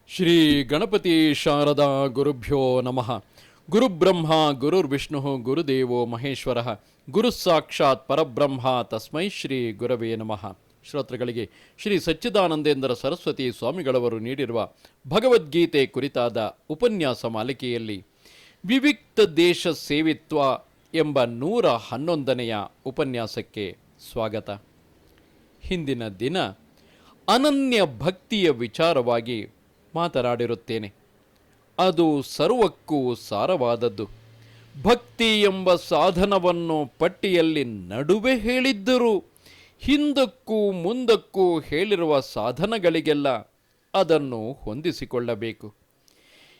ಶ್ರೀ ಗಣಪತಿ ಶಾರದಾ ಗುರುಭ್ಯೋ ನಮಃ. ಗುರುಬ್ರಹ್ಮ ಗುರುರ್ವಿಷ್ಣು ಗುರುದೇವೋ ಮಹೇಶ್ವರ ಗುರು ಸಾಕ್ಷಾತ್ ಪರಬ್ರಹ್ಮ ತಸ್ಮೈ ಶ್ರೀ ಗುರವೇ ನಮಃ. ಶ್ರೋತೃಗಳಿಗೆ ಶ್ರೀ ಸಚ್ಚಿದಾನಂದೇಂದ್ರ ಸರಸ್ವತಿ ಸ್ವಾಮಿಗಳವರು ನೀಡಿರುವ ಭಗವದ್ಗೀತೆ ಕುರಿತಾದ ಉಪನ್ಯಾಸ ಮಾಲಿಕೆಯಲ್ಲಿ ವಿವಿಕ್ತ ದೇಶ ಸೇವಿತ್ವ ಎಂಬ 111ನೆಯ ಉಪನ್ಯಾಸಕ್ಕೆ ಸ್ವಾಗತ. ಹಿಂದಿನ ದಿನ ಅನನ್ಯ ಭಕ್ತಿಯ ವಿಚಾರವಾಗಿ ಮಾತನಾಡಿರುತ್ತೇನೆ. ಅದು ಸರ್ವಕ್ಕೂ ಸಾರವಾದದ್ದು. ಭಕ್ತಿ ಎಂಬ ಸಾಧನವನ್ನು ಪಟ್ಟಿಯಲ್ಲಿ ನಡುವೆ ಹೇಳಿದ್ದರೂ ಹಿಂದಕ್ಕೂ ಮುಂದಕ್ಕೂ ಹೇಳಿರುವ ಸಾಧನಗಳಿಗೆಲ್ಲ ಅದನ್ನು ಹೊಂದಿಸಿಕೊಳ್ಳಬೇಕು.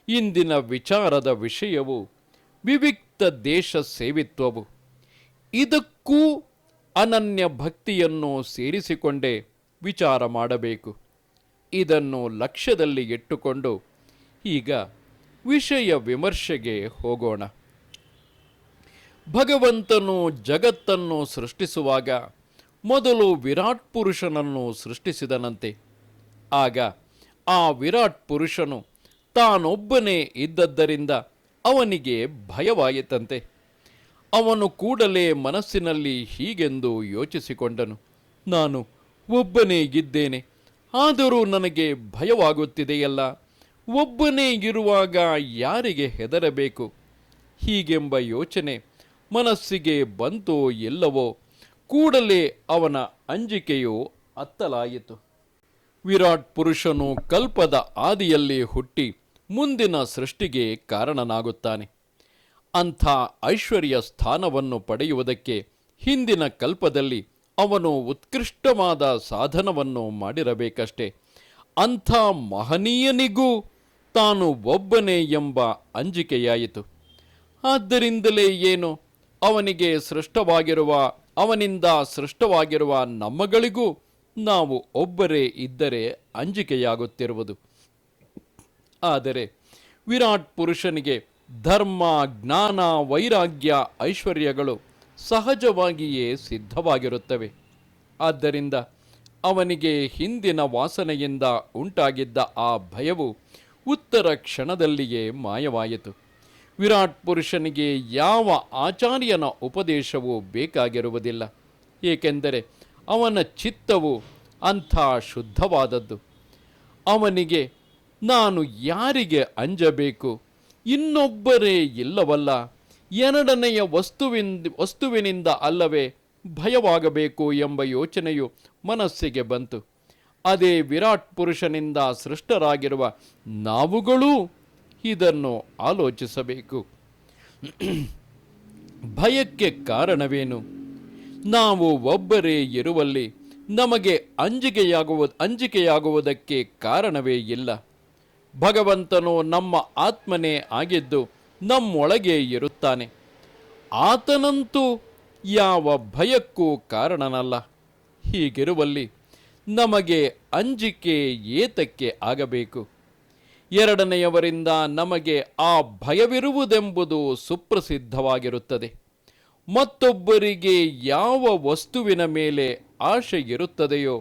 ಇಂದಿನ ವಿಚಾರದ ವಿಷಯವು ವಿವಿಕ್ತ ದೇಶ ಸೇವಿತ್ವವು. ಇದಕ್ಕೂ ಅನನ್ಯ ಭಕ್ತಿಯನ್ನು ಸೇರಿಸಿಕೊಂಡೇ ವಿಚಾರ ಮಾಡಬೇಕು. ಇದನ್ನು ಲಕ್ಷ್ಯದಲ್ಲಿ ಇಟ್ಟುಕೊಂಡು ಈಗ ವಿಷಯ ವಿಮರ್ಶೆಗೆ ಹೋಗೋಣ. ಭಗವಂತನು ಜಗತ್ತನ್ನು ಸೃಷ್ಟಿಸುವಾಗ ಮೊದಲು ವಿರಾಟ್ ಪುರುಷನನ್ನು ಸೃಷ್ಟಿಸಿದನಂತೆ. ಆಗ ಆ ವಿರಾಟ್ ಪುರುಷನು ತಾನೊಬ್ಬನೇ ಇದ್ದದ್ದರಿಂದ ಅವನಿಗೆ ಭಯವಾಯಿತಂತೆ. ಅವನು ಕೂಡಲೇ ಮನಸ್ಸಿನಲ್ಲಿ ಹೀಗೆಂದು ಯೋಚಿಸಿಕೊಂಡನು, ನಾನು ಒಬ್ಬನೇ ಇದ್ದೇನೆ, ಆದರೂ ನನಗೆ ಭಯವಾಗುತ್ತಿದೆಯಲ್ಲ. ಒಬ್ಬನೇ ಇರುವಾಗ ಯಾರಿಗೆ ಹೆದರಬೇಕು? ಹೀಗೆಂಬ ಯೋಚನೆ ಮನಸ್ಸಿಗೆ ಬಂತೋ ಇಲ್ಲವೋ, ಕೂಡಲೇ ಅವನ ಅಂಜಿಕೆಯು ಅತ್ತಲಾಯಿತು. ವಿರಾಟ್ ಪುರುಷನು ಕಲ್ಪದ ಆದಿಯಲ್ಲಿ ಹುಟ್ಟಿ ಮುಂದಿನ ಸೃಷ್ಟಿಗೆ ಕಾರಣನಾಗುತ್ತಾನೆ. ಅಂಥ ಐಶ್ವರ್ಯ ಸ್ಥಾನವನ್ನು ಪಡೆಯುವುದಕ್ಕೆ ಹಿಂದಿನ ಕಲ್ಪದಲ್ಲಿ ಅವನು ಉತ್ಕೃಷ್ಟವಾದ ಸಾಧನವನ್ನು ಮಾಡಿರಬೇಕಷ್ಟೆ. ಅಂಥ ಮಹನೀಯನಿಗೂ ತಾನು ಒಬ್ಬನೇ ಎಂಬ ಅಂಜಿಕೆಯಾಯಿತು. ಆದ್ದರಿಂದಲೇ ಏನು, ಅವನಿಂದ ಸೃಷ್ಟವಾಗಿರುವ ನಮ್ಮಗಳಿಗೂ ನಾವು ಒಬ್ಬರೇ ಇದ್ದರೆ ಅಂಜಿಕೆಯಾಗುತ್ತಿರುವುದು. ಆದರೆ ವಿರಾಟ್ ಪುರುಷನಿಗೆ ಧರ್ಮ, ಜ್ಞಾನ, ವೈರಾಗ್ಯ, ಐಶ್ವರ್ಯಗಳು ಸಹಜವಾಗಿಯೇ ಸಿದ್ಧವಾಗಿರುತ್ತವೆ. ಆದ್ದರಿಂದ ಅವನಿಗೆ ಹಿಂದಿನ ವಾಸನೆಯಿಂದ ಉಂಟಾಗಿದ್ದ ಆ ಭಯವು ಉತ್ತರ ಕ್ಷಣದಲ್ಲಿಯೇ ಮಾಯವಾಯಿತು. ವಿರಾಟ್ ಪುರುಷನಿಗೆ ಯಾವ ಆಚಾರ್ಯನ ಉಪದೇಶವೂ ಬೇಕಾಗಿರುವುದಿಲ್ಲ. ಏಕೆಂದರೆ ಅವನ ಚಿತ್ತವು ಅಂಥ ಶುದ್ಧವಾದದ್ದು. ಅವನಿಗೆ ನಾನು ಯಾರಿಗೆ ಅಂಜಬೇಕು, ಇನ್ನೊಬ್ಬರೇ ಇಲ್ಲವಲ್ಲ, ಎರಡನೆಯ ವಸ್ತುವಿನಿಂದ ಅಲ್ಲವೇ ಭಯವಾಗಬೇಕು ಎಂಬ ಯೋಚನೆಯು ಮನಸ್ಸಿಗೆ ಬಂತು. ಅದೇ ವಿರಾಟ್ ಪುರುಷನಿಂದ ಸೃಷ್ಟರಾಗಿರುವ ನಾವುಗಳೂ ಇದನ್ನು ಆಲೋಚಿಸಬೇಕು. ಭಯಕ್ಕೆ ಕಾರಣವೇನು? ನಾವು ಒಬ್ಬರೇ ಇರುವಲ್ಲಿ ನಮಗೆ ಅಂಜಿಕೆಯಾಗುವುದಕ್ಕೆ ಕಾರಣವೇ ಇಲ್ಲ. ಭಗವಂತನು ನಮ್ಮ ಆತ್ಮನೇ ಆಗಿದ್ದು ನಮ್ಮೊಳಗೆ ಇರುತ್ತಾನೆ. ಆತನಂತೂ ಯಾವ ಭಯಕ್ಕೂ ಕಾರಣನಲ್ಲ. ಹೀಗಿರುವಲ್ಲಿ ನಮಗೆ ಅಂಜಿಕೆ ಏತಕ್ಕೆ ಆಗಬೇಕು? ಎರಡನೆಯವರಿಂದ ನಮಗೆ ಆ ಭಯವಿರುವುದೆಂಬುದು ಸುಪ್ರಸಿದ್ಧವಾಗಿರುತ್ತದೆ. ಮತ್ತೊಬ್ಬರಿಗೆ ಯಾವ ವಸ್ತುವಿನ ಮೇಲೆ ಆಶೆ ಇರುತ್ತದೆಯೋ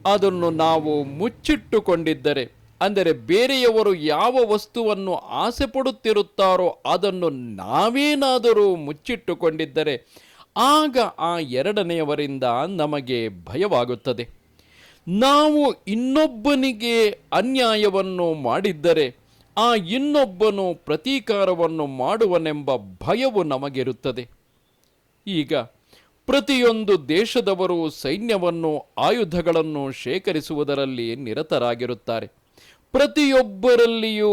ಅದನ್ನು ನಾವು ಮುಚ್ಚಿಟ್ಟುಕೊಂಡಿದ್ದರೆ, ಅಂದರೆ ಬೇರೆಯವರು ಯಾವ ವಸ್ತುವನ್ನು ಆಸೆ ಪಡುತ್ತಿರುತ್ತಾರೋ ಅದನ್ನು ನಾವೇನಾದರೂ ಮುಚ್ಚಿಟ್ಟುಕೊಂಡಿದ್ದರೆ ಆಗ ಆ ಎರಡನೆಯವರಿಂದ ನಮಗೆ ಭಯವಾಗುತ್ತದೆ. ನಾವು ಇನ್ನೊಬ್ಬನಿಗೆ ಅನ್ಯಾಯವನ್ನು ಮಾಡಿದ್ದರೆ ಆ ಇನ್ನೊಬ್ಬನು ಪ್ರತೀಕಾರವನ್ನು ಮಾಡುವನೆಂಬ ಭಯವು ನಮಗಿರುತ್ತದೆ. ಈಗ ಪ್ರತಿಯೊಂದು ದೇಶದವರು ಸೈನ್ಯವನ್ನು, ಆಯುಧಗಳನ್ನು ಶೇಖರಿಸುವುದರಲ್ಲಿ ನಿರತರಾಗಿರುತ್ತಾರೆ. ಪ್ರತಿಯೊಬ್ಬರಲ್ಲಿಯೂ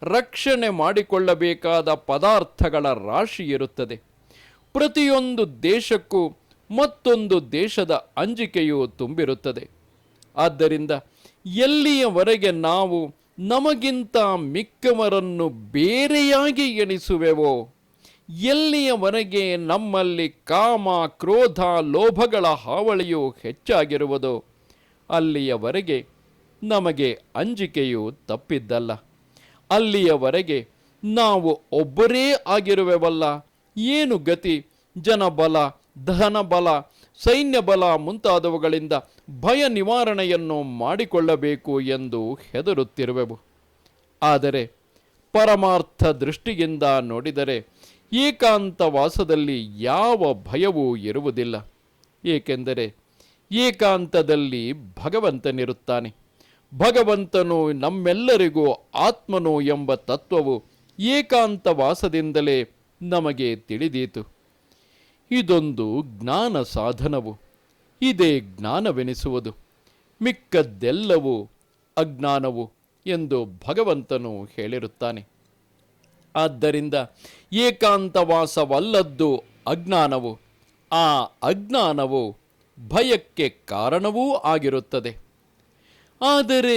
ರಕ್ಷಣೆ ಮಾಡಿಕೊಳ್ಳಬೇಕಾದ ಪದಾರ್ಥಗಳ ರಾಶಿ ಇರುತ್ತದೆ. ಪ್ರತಿಯೊಂದು ದೇಶಕ್ಕೂ ಮತ್ತೊಂದು ದೇಶದ ಅಂಜಿಕೆಯು ತುಂಬಿರುತ್ತದೆ. ಆದ್ದರಿಂದ ಎಲ್ಲಿಯವರೆಗೆ ನಾವು ನಮಗಿಂತ ಮಿಕ್ಕವರನ್ನು ಬೇರೆಯಾಗಿ ಎಣಿಸುವೆವೋ, ಎಲ್ಲಿಯವರೆಗೆ ನಮ್ಮಲ್ಲಿ ಕಾಮ, ಕ್ರೋಧ, ಲೋಭಗಳ ಹಾವಳಿಯು ಹೆಚ್ಚಾಗಿರುವುದೋ ಅಲ್ಲಿಯವರೆಗೆ ನಮಗೆ ಅಂಜಿಕೆಯು ತಪ್ಪಿದ್ದಲ್ಲ. ಅಲ್ಲಿಯವರೆಗೆ ನಾವು ಒಬ್ಬರೇ ಆಗಿರುವೆವಲ್ಲ. ಏನು ಗತಿ? ಜನಬಲ, ಧನಬಲ, ಸೈನ್ಯ ಬಲ ಮುಂತಾದವುಗಳಿಂದ ಭಯ ನಿವಾರಣೆಯನ್ನು ಮಾಡಿಕೊಳ್ಳಬೇಕು ಎಂದು ಹೆದರುತ್ತಿರುವೆವು. ಆದರೆ ಪರಮಾರ್ಥ ದೃಷ್ಟಿಯಿಂದ ನೋಡಿದರೆ ಏಕಾಂತವಾಸದಲ್ಲಿ ಯಾವ ಭಯವೂ ಇರುವುದಿಲ್ಲ. ಏಕೆಂದರೆ ಏಕಾಂತದಲ್ಲಿ ಭಗವಂತನಿರುತ್ತಾನೆ. ಭಗವಂತನು ನಮ್ಮೆಲ್ಲರಿಗೂ ಆತ್ಮನು ಎಂಬ ತತ್ವವು ಏಕಾಂತವಾಸದಿಂದಲೇ ನಮಗೆ ತಿಳಿದೀತು. ಇದೊಂದು ಜ್ಞಾನ ಸಾಧನವು. ಇದೇ ಜ್ಞಾನವೆನಿಸುವುದು, ಮಿಕ್ಕದ್ದೆಲ್ಲವೂ ಅಜ್ಞಾನವು ಎಂದು ಭಗವಂತನು ಹೇಳಿರುತ್ತಾನೆ. ಆದ್ದರಿಂದ ಏಕಾಂತವಾಸವಲ್ಲದ್ದು ಅಜ್ಞಾನವು. ಆ ಅಜ್ಞಾನವು ಭಯಕ್ಕೆ ಕಾರಣವೂ ಆಗಿರುತ್ತದೆ. ಆದರೆ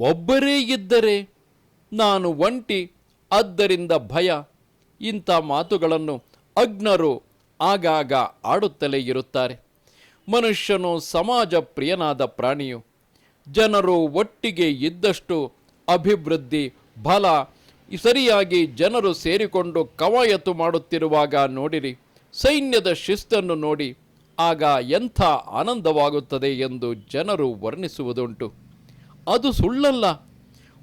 ಒಬ್ಬರೇ ಇದ್ದರೆ ನಾನು ಒಂಟಿ, ಆದ್ದರಿಂದ ಭಯ, ಇಂಥ ಮಾತುಗಳನ್ನು ಅಜ್ಞರು ಆಗಾಗ ಆಡುತ್ತಲೇ ಇರುತ್ತಾರೆ. ಮನುಷ್ಯನು ಸಮಾಜ ಪ್ರಿಯನಾದ ಪ್ರಾಣಿಯು. ಜನರು ಒಟ್ಟಿಗೆ ಇದ್ದಷ್ಟು ಅಭಿವೃದ್ಧಿ, ಬಲ, ಸರಿಯಾಗಿ ಜನರು ಸೇರಿಕೊಂಡು ಕವಾಯತು ಮಾಡುತ್ತಿರುವಾಗ ನೋಡಿರಿ, ಸೈನ್ಯದ ಶಿಸ್ತನ್ನು ನೋಡಿ, ಆಗ ಎಂಥ ಆನಂದವಾಗುತ್ತದೆ ಎಂದು ಜನರು ವರ್ಣಿಸುವುದುಂಟು. ಅದು ಸುಳ್ಳಲ್ಲ.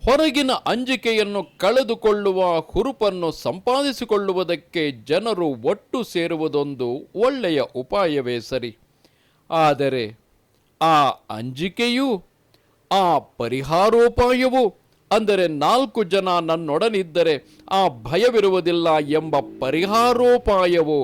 ಹೊರಗಿನ ಅಂಜಿಕೆಯನ್ನು ಕಳೆದುಕೊಳ್ಳುವ ಹುರುಪನ್ನು ಸಂಪಾದಿಸಿಕೊಳ್ಳುವುದಕ್ಕೆ ಜನರು ಒಟ್ಟು ಸೇರುವುದೊಂದು ಒಳ್ಳೆಯ ಉಪಾಯವೇ ಸರಿ. ಆದರೆ ಆ ಅಂಜಿಕೆಯೂ ಆ ಪರಿಹಾರೋಪಾಯವೂ, ಅಂದರೆ 4 ಜನ ನನ್ನೊಡನಿದ್ದರೆ ಆ ಭಯವಿರುವುದಿಲ್ಲ ಎಂಬ ಪರಿಹಾರೋಪಾಯವು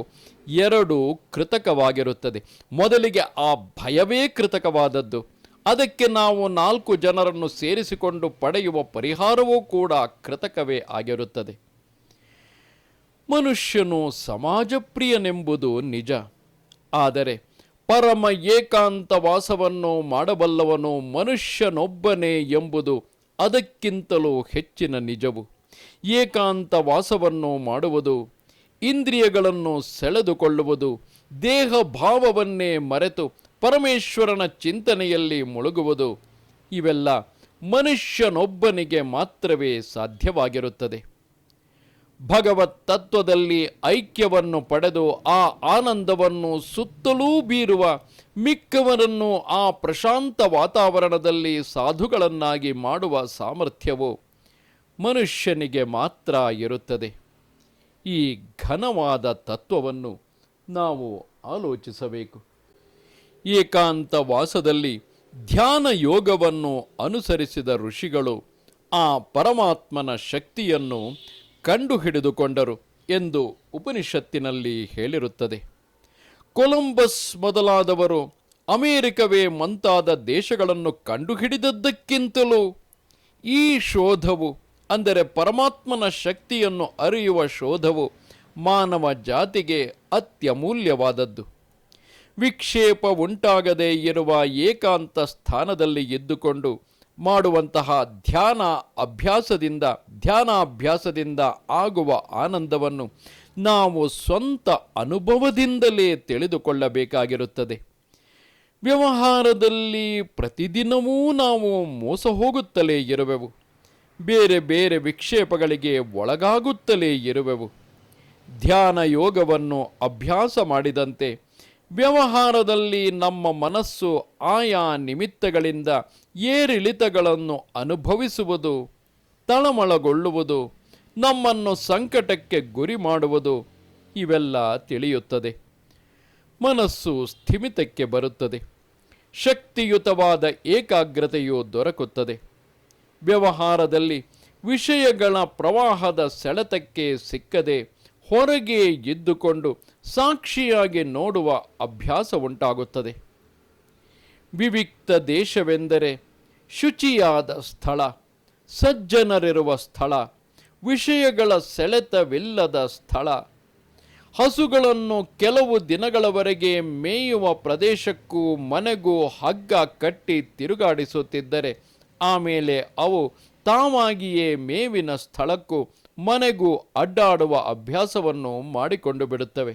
ಎರಡೂ ಕೃತಕವಾಗಿರುತ್ತದೆ. ಮೊದಲಿಗೆ ಆ ಭಯವೇ ಕೃತಕವಾದದ್ದು. ಅದಕ್ಕೆ ನಾವು 4 ಜನರನ್ನು ಸೇರಿಸಿಕೊಂಡು ಪಡೆಯುವ ಪರಿಹಾರವೂ ಕೂಡ ಕೃತಕವೇ ಆಗಿರುತ್ತದೆ. ಮನುಷ್ಯನು ಸಮಾಜಪ್ರಿಯನೆಂಬುದು ನಿಜ. ಆದರೆ ಪರಮ ಏಕಾಂತವಾಸವನ್ನು ಮಾಡಬಲ್ಲವನು ಮನುಷ್ಯನೊಬ್ಬನೇ ಎಂಬುದು ಅದಕ್ಕಿಂತಲೂ ಹೆಚ್ಚಿನ ನಿಜವು. ಏಕಾಂತವಾಸವನ್ನು ಮಾಡುವುದು, ಇಂದ್ರಿಯಗಳನ್ನು ಸೆಳೆದುಕೊಳ್ಳುವುದು, ದೇಹ ಭಾವವನ್ನೇ ಮರೆತು ಪರಮೇಶ್ವರನ ಚಿಂತನೆಯಲ್ಲಿ ಮುಳುಗುವುದು, ಇವೆಲ್ಲ ಮನುಷ್ಯನೊಬ್ಬನಿಗೆ ಮಾತ್ರವೇ ಸಾಧ್ಯವಾಗಿರುತ್ತದೆ. ಭಗವತ್ ತತ್ವದಲ್ಲಿ ಐಕ್ಯವನ್ನು ಪಡೆದು ಆ ಆನಂದವನ್ನು ಸುತ್ತಲೂ ಬೀರುವ ಮಿಕ್ಕವರನ್ನು ಆ ಪ್ರಶಾಂತ ವಾತಾವರಣದಲ್ಲಿ ಸಾಧುಗಳನ್ನಾಗಿ ಮಾಡುವ ಸಾಮರ್ಥ್ಯವು ಮನುಷ್ಯನಿಗೆ ಮಾತ್ರ ಇರುತ್ತದೆ. ಈ ಘನವಾದ ತತ್ವವನ್ನು ನಾವು ಆಲೋಚಿಸಬೇಕು. ಏಕಾಂತವಾಸದಲ್ಲಿ ಧ್ಯಾನ ಯೋಗವನ್ನು ಅನುಸರಿಸಿದ ಋಷಿಗಳು ಆ ಪರಮಾತ್ಮನ ಶಕ್ತಿಯನ್ನು ಕಂಡುಹಿಡಿದುಕೊಂಡರು ಎಂದು ಉಪನಿಷತ್ತಿನಲ್ಲಿ ಹೇಳಿರುತ್ತದೆ. ಕೊಲಂಬಸ್ ಮೊದಲಾದವರು ಅಮೇರಿಕವೇ ಮುಂತಾದ ದೇಶಗಳನ್ನು ಕಂಡುಹಿಡಿದದ್ದಕ್ಕಿಂತಲೂ ಈ ಶೋಧವು, ಅಂದರೆ ಪರಮಾತ್ಮನ ಶಕ್ತಿಯನ್ನು ಅರಿಯುವ ಶೋಧವು, ಮಾನವ ಜಾತಿಗೆ ಅತ್ಯಮೂಲ್ಯವಾದದ್ದು. ವಿಕ್ಷೇಪ ಉಂಟಾಗದೇ ಇರುವ ಏಕಾಂತ ಸ್ಥಾನದಲ್ಲಿ ಇದ್ದುಕೊಂಡು ಮಾಡುವಂತಹ ಧ್ಯಾನಾಭ್ಯಾಸದಿಂದ ಆಗುವ ಆನಂದವನ್ನು ನಾವು ಸ್ವಂತ ಅನುಭವದಿಂದಲೇ ತಿಳಿದುಕೊಳ್ಳಬೇಕಾಗಿರುತ್ತದೆ. ವ್ಯವಹಾರದಲ್ಲಿ ಪ್ರತಿದಿನವೂ ನಾವು ಮೋಸ ಹೋಗುತ್ತಲೇ ಇರುವೆವು. ಬೇರೆ ಬೇರೆ ವಿಕ್ಷೇಪಗಳಿಗೆ ಒಳಗಾಗುತ್ತಲೇ ಇರುವೆವು. ಧ್ಯಾನ ಯೋಗವನ್ನು ಅಭ್ಯಾಸ ಮಾಡಿದಂತೆ ವ್ಯವಹಾರದಲ್ಲಿ ನಮ್ಮ ಮನಸ್ಸು ಆಯಾ ನಿಮಿತ್ತಗಳಿಂದ ಏರಿಳಿತಗಳನ್ನು ಅನುಭವಿಸುವುದು, ತಳಮಳಗೊಳ್ಳುವುದು, ನಮ್ಮನ್ನು ಸಂಕಟಕ್ಕೆ ಗುರಿ ಮಾಡುವುದು, ಇವೆಲ್ಲ ತಿಳಿಯುತ್ತದೆ. ಮನಸ್ಸು ಸ್ಥಿಮಿತಕ್ಕೆ ಬರುತ್ತದೆ. ಶಕ್ತಿಯುತವಾದ ಏಕಾಗ್ರತೆಯು ದೊರಕುತ್ತದೆ. ವ್ಯವಹಾರದಲ್ಲಿ ವಿಷಯಗಳ ಪ್ರವಾಹದ ಸೆಳೆತಕ್ಕೆ ಸಿಕ್ಕದೆ ಹೊರಗೆ ಇದ್ದುಕೊಂಡು ಸಾಕ್ಷಿಯಾಗಿ ನೋಡುವ ಅಭ್ಯಾಸ ಉಂಟಾಗುತ್ತದೆ. ವಿವಿಕ್ತ ದೇಶವೆಂದರೆ ಶುಚಿಯಾದ ಸ್ಥಳ, ಸಜ್ಜನರಿರುವ ಸ್ಥಳ, ವಿಷಯಗಳ ಸೆಳೆತವಿಲ್ಲದ ಸ್ಥಳ. ಹಸುಗಳನ್ನು ಕೆಲವು ದಿನಗಳವರೆಗೆ ಮೇಯುವ ಪ್ರದೇಶಕ್ಕೂ ಮನೆಗೂ ಹಗ್ಗ ಕಟ್ಟಿ ತಿರುಗಾಡಿಸುತ್ತಿದ್ದರೆ ಆಮೇಲೆ ಅವು ತಾವಾಗಿಯೇ ಮೇವಿನ ಸ್ಥಳಕ್ಕೂ ಮನೆಗೂ ಅಡ್ಡಾಡುವ ಅಭ್ಯಾಸವನ್ನು ಮಾಡಿಕೊಂಡು ಬಿಡುತ್ತವೆ.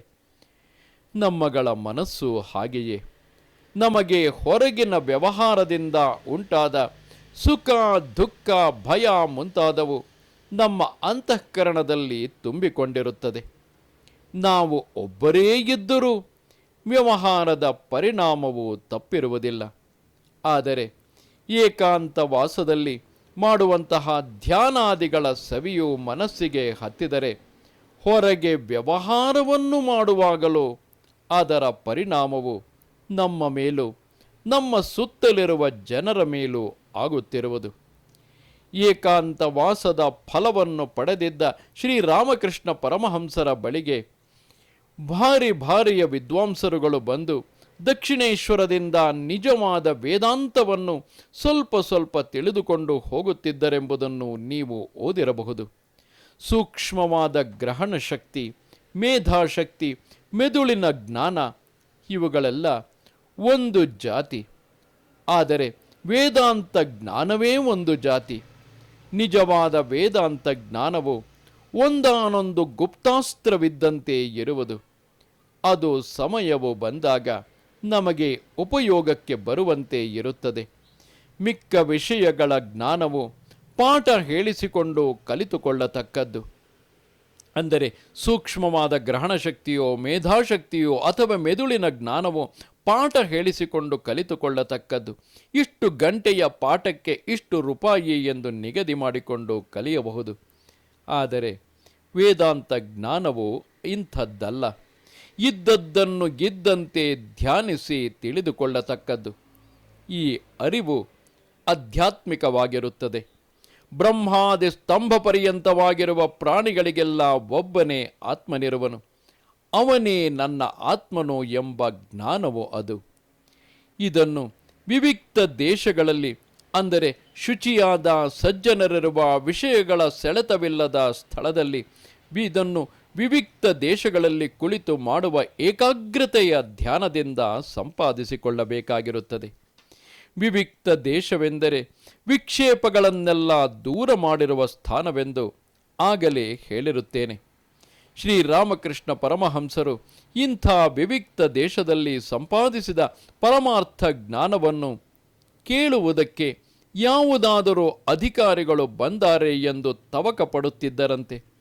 ನಮ್ಮಗಳ ಮನಸ್ಸು ಹಾಗೆಯೇ. ನಮಗೆ ಹೊರಗಿನ ವ್ಯವಹಾರದಿಂದ ಉಂಟಾದ ಸುಖ, ದುಃಖ, ಭಯ ಮುಂತಾದವು ನಮ್ಮ ಅಂತಃಕರಣದಲ್ಲಿ ತುಂಬಿಕೊಂಡಿರುತ್ತದೆ. ನಾವು ಒಬ್ಬರೇ ಇದ್ದರೂ ವ್ಯವಹಾರದ ಪರಿಣಾಮವು ತಪ್ಪಿರುವುದಿಲ್ಲ. ಆದರೆ ಏಕಾಂತವಾಸದಲ್ಲಿ ಮಾಡುವಂತಹ ಧ್ಯಾನಾದಿಗಳ ಸವಿಯು ಮನಸ್ಸಿಗೆ ಹತ್ತಿದರೆ ಹೊರಗೆ ವ್ಯವಹಾರವನ್ನು ಮಾಡುವಾಗಲೂ ಅದರ ಪರಿಣಾಮವು ನಮ್ಮ ಮೇಲೂ ನಮ್ಮ ಸುತ್ತಲಿರುವ ಜನರ ಮೇಲೂ ಆಗುತ್ತಿರುವುದು. ಏಕಾಂತವಾಸದ ಫಲವನ್ನು ಪಡೆದಿದ್ದ ಶ್ರೀರಾಮಕೃಷ್ಣ ಪರಮಹಂಸರ ಬಳಿಗೆ ಭಾರಿಯ ವಿದ್ವಾಂಸರುಗಳು ಬಂದು ದಕ್ಷಿಣೇಶ್ವರದಿಂದ ನಿಜವಾದ ವೇದಾಂತವನ್ನು ಸ್ವಲ್ಪ ತಿಳಿದುಕೊಂಡು ಹೋಗುತ್ತಿದ್ದರೆಂಬುದನ್ನು ನೀವು ಓದಿರಬಹುದು. ಸೂಕ್ಷ್ಮವಾದ ಗ್ರಹಣ ಶಕ್ತಿ, ಮೇಧಾಶಕ್ತಿ, ಮೆದುಳಿನ ಜ್ಞಾನ ಇವುಗಳೆಲ್ಲ ಒಂದು ಜಾತಿ. ಆದರೆ ವೇದಾಂತ ಜ್ಞಾನವೇ ಒಂದು ಜಾತಿ. ನಿಜವಾದ ವೇದಾಂತ ಜ್ಞಾನವು ಒಂದಾನೊಂದು ಗುಪ್ತಾಸ್ತ್ರವಿದ್ದಂತೆ ಇರುವುದು. ಅದು ಸಮಯವು ಬಂದಾಗ ನಮಗೆ ಉಪಯೋಗಕ್ಕೆ ಬರುವಂತೆ ಇರುತ್ತದೆ. ಮಿಕ್ಕ ವಿಷಯಗಳ ಜ್ಞಾನವು ಪಾಠ ಹೇಳಿಸಿಕೊಂಡು ಕಲಿತುಕೊಳ್ಳತಕ್ಕದ್ದು. ಅಂದರೆ ಸೂಕ್ಷ್ಮವಾದ ಗ್ರಹಣ ಶಕ್ತಿಯೋ, ಮೇಧಾಶಕ್ತಿಯೋ ಅಥವಾ ಮೆದುಳಿನ ಜ್ಞಾನವೋ ಪಾಠ ಹೇಳಿಸಿಕೊಂಡು ಕಲಿತುಕೊಳ್ಳತಕ್ಕದ್ದು. ಇಷ್ಟು ಗಂಟೆಯ ಪಾಠಕ್ಕೆ ಇಷ್ಟು ರೂಪಾಯಿ ಎಂದು ನಿಗದಿ ಮಾಡಿಕೊಂಡು ಕಲಿಯಬಹುದು. ಆದರೆ ವೇದಾಂತ ಜ್ಞಾನವು ಇಂಥದ್ದಲ್ಲ. ಇದ್ದದ್ದನ್ನು ಇದ್ದಂತೆ ಧ್ಯಾನಿಸಿ ತಿಳಿದುಕೊಳ್ಳತಕ್ಕದ್ದು. ಈ ಅರಿವು ಆಧ್ಯಾತ್ಮಿಕವಾಗಿರುತ್ತದೆ. ಬ್ರಹ್ಮಾದಿ ಸ್ತಂಭ ಪರ್ಯಂತವಾಗಿರುವ ಪ್ರಾಣಿಗಳಿಗೆಲ್ಲ ಒಬ್ಬನೇ ಆತ್ಮನಿರುವನು. ಅವನೇ ನನ್ನ ಆತ್ಮನು ಎಂಬ ಜ್ಞಾನವು ಅದು. ಇದನ್ನು ವಿವಿಕ್ತ ದೇಶಗಳಲ್ಲಿ, ಅಂದರೆ ಶುಚಿಯಾದ ಸಜ್ಜನರಿರುವ ವಿಷಯಗಳ ಸೆಳೆತವಿಲ್ಲದ ಸ್ಥಳದಲ್ಲಿ, ಇದನ್ನು ವಿವಿಕ್ತ ದೇಶಗಳಲ್ಲಿ ಕುಳಿತು ಮಾಡುವ ಏಕಾಗ್ರತೆಯ ಧ್ಯಾನದಿಂದ ಸಂಪಾದಿಸಿಕೊಳ್ಳಬೇಕಾಗಿರುತ್ತದೆ. ವಿವಿಕ್ತ ದೇಶವೆಂದರೆ ವಿಕ್ಷೇಪಗಳನ್ನೆಲ್ಲ ದೂರ ಮಾಡಿರುವ ಸ್ಥಾನವೆಂದು ಆಗಲೇ ಹೇಳಿರುತ್ತೇನೆ. ಶ್ರೀರಾಮಕೃಷ್ಣ ಪರಮಹಂಸರು ಇಂಥ ವಿವಿಕ್ತ ದೇಶದಲ್ಲಿ ಸಂಪಾದಿಸಿದ ಪರಮಾರ್ಥ ಜ್ಞಾನವನ್ನು ಕೇಳುವುದಕ್ಕೆ ಯಾವುದಾದರೂ ಅಧಿಕಾರಿಗಳು ಬಂದಾರೆ ಎಂದು ತವಕ ಪಡುತ್ತಿದ್ದರಂತೆ.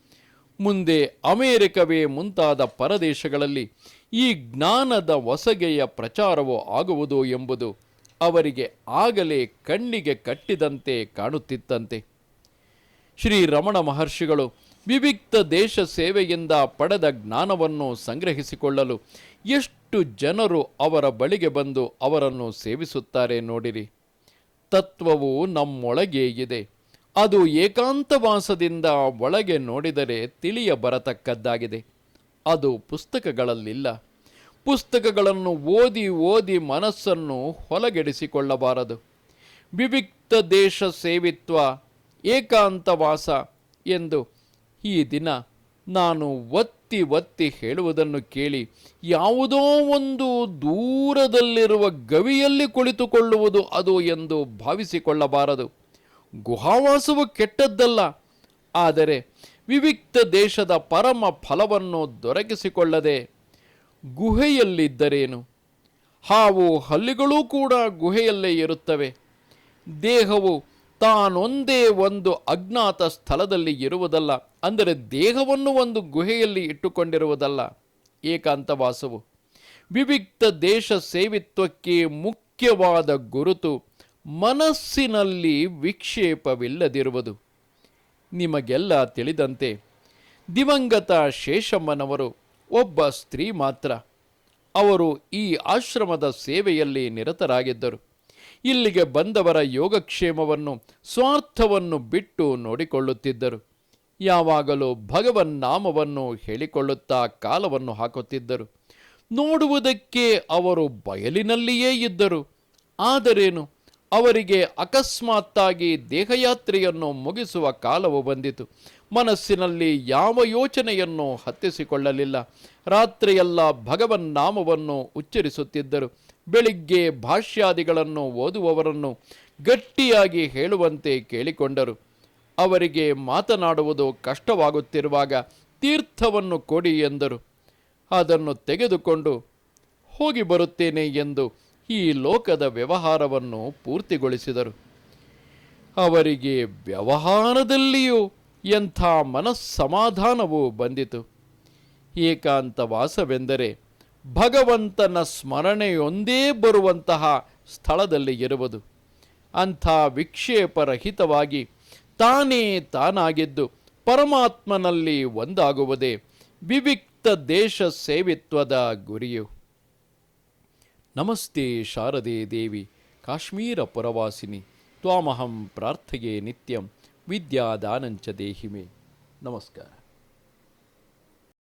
ಮುಂದೆ ಅಮೇರಿಕವೇ ಮುಂತಾದ ಪರದೇಶಗಳಲ್ಲಿ ಈ ಜ್ಞಾನದ ಹೊಸಗೆಯ ಪ್ರಚಾರವೂ ಆಗುವುದು ಎಂಬುದು ಅವರಿಗೆ ಆಗಲೇ ಕಣ್ಣಿಗೆ ಕಟ್ಟಿದಂತೆ ಕಾಣುತ್ತಿತ್ತಂತೆ. ಶ್ರೀ ರಮಣ ಮಹರ್ಷಿಗಳು ವಿವಿಕ್ತ ದೇಶ ಸೇವೆಯಿಂದ ಪಡೆದ ಜ್ಞಾನವನ್ನು ಸಂಗ್ರಹಿಸಿಕೊಳ್ಳಲು ಎಷ್ಟು ಜನರು ಅವರ ಬಳಿಗೆ ಬಂದು ಅವರನ್ನು ಸೇವಿಸುತ್ತಾರೆ ನೋಡಿರಿ. ತತ್ವವು ನಮ್ಮೊಳಗೇ ಇದೆ. ಅದು ಏಕಾಂತವಾಸದಿಂದ ಒಳಗೆ ನೋಡಿದರೆ ತಿಳಿಯ ಬರತಕ್ಕದ್ದಾಗಿದೆ. ಅದು ಪುಸ್ತಕಗಳಲ್ಲಿಲ್ಲ. ಪುಸ್ತಕಗಳನ್ನು ಓದಿ ಮನಸ್ಸನ್ನು ಹೊಲಗೆಡಿಸಿಕೊಳ್ಳಬಾರದು. ವಿವಿಕ್ತ ದೇಶ ಸೇವಿತ್ವ, ಏಕಾಂತವಾಸ ಎಂದು ಈ ದಿನ ನಾನು ಒತ್ತಿ ಹೇಳುವುದನ್ನು ಕೇಳಿ ಯಾವುದೋ ಒಂದು ದೂರದಲ್ಲಿರುವ ಗವಿಯಲ್ಲಿ ಕುಳಿತುಕೊಳ್ಳುವುದು ಅದು ಎಂದು ಭಾವಿಸಿಕೊಳ್ಳಬಾರದು. ಗುಹಾವಾಸವು ಕೆಟ್ಟದ್ದಲ್ಲ. ಆದರೆ ವಿವಿಕ್ತ ದೇಶದ ಪರಮ ಫಲವನ್ನು ದೊರಕಿಸಿಕೊಳ್ಳದೆ ಗುಹೆಯಲ್ಲಿದ್ದರೇನು? ಹಾವು ಹಲ್ಲಿಗಳೂ ಕೂಡ ಗುಹೆಯಲ್ಲೇ ಇರುತ್ತವೆ. ದೇಹವು ತಾನೊಂದೇ ಒಂದು ಅಜ್ಞಾತ ಸ್ಥಳದಲ್ಲಿ ಇರುವುದಲ್ಲ. ಅಂದರೆ ದೇಹವನ್ನು ಒಂದು ಗುಹೆಯಲ್ಲಿ ಇಟ್ಟುಕೊಂಡಿರುವುದಲ್ಲ ಏಕಾಂತವಾಸವು. ವಿವಿಕ್ತ ದೇಶ ಸೇವಿತ್ವಕ್ಕೆ ಮುಖ್ಯವಾದ ಗುರುತು ಮನಸ್ಸಿನಲ್ಲಿ ವಿಕ್ಷೇಪವಿಲ್ಲದಿರುವುದು. ನಿಮಗೆಲ್ಲ ತಿಳಿದಂತೆ ದಿವಂಗತ ಶೇಷಮ್ಮನವರು ಒಬ್ಬ ಸ್ತ್ರೀ ಮಾತ್ರ. ಅವರು ಈ ಆಶ್ರಮದ ಸೇವೆಯಲ್ಲಿ ನಿರತರಾಗಿದ್ದರು. ಇಲ್ಲಿಗೆ ಬಂದವರ ಯೋಗಕ್ಷೇಮವನ್ನು, ಸ್ವಾರ್ಥವನ್ನು ಬಿಟ್ಟು ನೋಡಿಕೊಳ್ಳುತ್ತಿದ್ದರು. ಯಾವಾಗಲೂ ಭಗವನ್ನಾಮವನ್ನು ಹೇಳಿಕೊಳ್ಳುತ್ತಾ ಕಾಲವನ್ನು ಹಾಕುತ್ತಿದ್ದರು. ನೋಡುವುದಕ್ಕೆ ಅವರು ಬಯಲಿನಲ್ಲಿಯೇ ಇದ್ದರು. ಆದರೇನು, ಅವರಿಗೆ ಅಕಸ್ಮಾತ್ತಾಗಿ ದೇಹಯಾತ್ರೆಯನ್ನು ಮುಗಿಸುವ ಕಾಲವು ಬಂದಿತು. ಮನಸ್ಸಿನಲ್ಲಿ ಯಾವ ಯೋಚನೆಯನ್ನು ಹತ್ತಿಸಿಕೊಳ್ಳಲಿಲ್ಲ. ರಾತ್ರಿಯೆಲ್ಲ ಭಗವನ್ನಾಮವನ್ನು ಉಚ್ಚರಿಸುತ್ತಿದ್ದರು. ಬೆಳಿಗ್ಗೆ ಭಾಷ್ಯಾದಿಗಳನ್ನು ಓದುವವರನ್ನು ಗಟ್ಟಿಯಾಗಿ ಹೇಳುವಂತೆ ಕೇಳಿಕೊಂಡರು. ಅವರಿಗೆ ಮಾತನಾಡುವುದು ಕಷ್ಟವಾಗುತ್ತಿರುವಾಗ ತೀರ್ಥವನ್ನು ಕೊಡಿ ಎಂದರು. ಅದನ್ನು ತೆಗೆದುಕೊಂಡು ಹೋಗಿ ಬರುತ್ತೇನೆ ಎಂದು ಈ ಲೋಕದ ವ್ಯವಹಾರವನ್ನು ಪೂರ್ತಿಗೊಳಿಸಿದರು. ಅವರಿಗೆ ವ್ಯವಹಾರದಲ್ಲಿಯೂ ಎಂಥ ಮನಸ್ಸಮಾಧಾನವೂ ಬಂದಿತು. ಏಕಾಂತವಾಸವೆಂದರೆ ಭಗವಂತನ ಸ್ಮರಣೆಯೊಂದೇ ಬರುವಂತಹ ಸ್ಥಳದಲ್ಲಿ ಇರುವುದು. ಅಂಥ ವಿಕ್ಷೇಪರಹಿತವಾಗಿ ತಾನೇ ತಾನಾಗಿದ್ದು ಪರಮಾತ್ಮನಲ್ಲಿ ಒಂದಾಗುವುದೇ ವಿವಿಕ್ತ ದೇಶ ಸೇವಿತ್ವದ ಗುರಿಯು. ನಮಸ್ತೆ ಶಾರದೆ ದೇವಿ ಕಾಶ್ಮೀರ ಪುರವಾಸಿನಿ ತ್ವಾಮಹಂ ಪ್ರಾರ್ಥಯೇ ನಿತ್ಯಂ ವಿದ್ಯಾದಾನಂಚ ದೇಹಿಮೆ. ನಮಸ್ಕಾರ.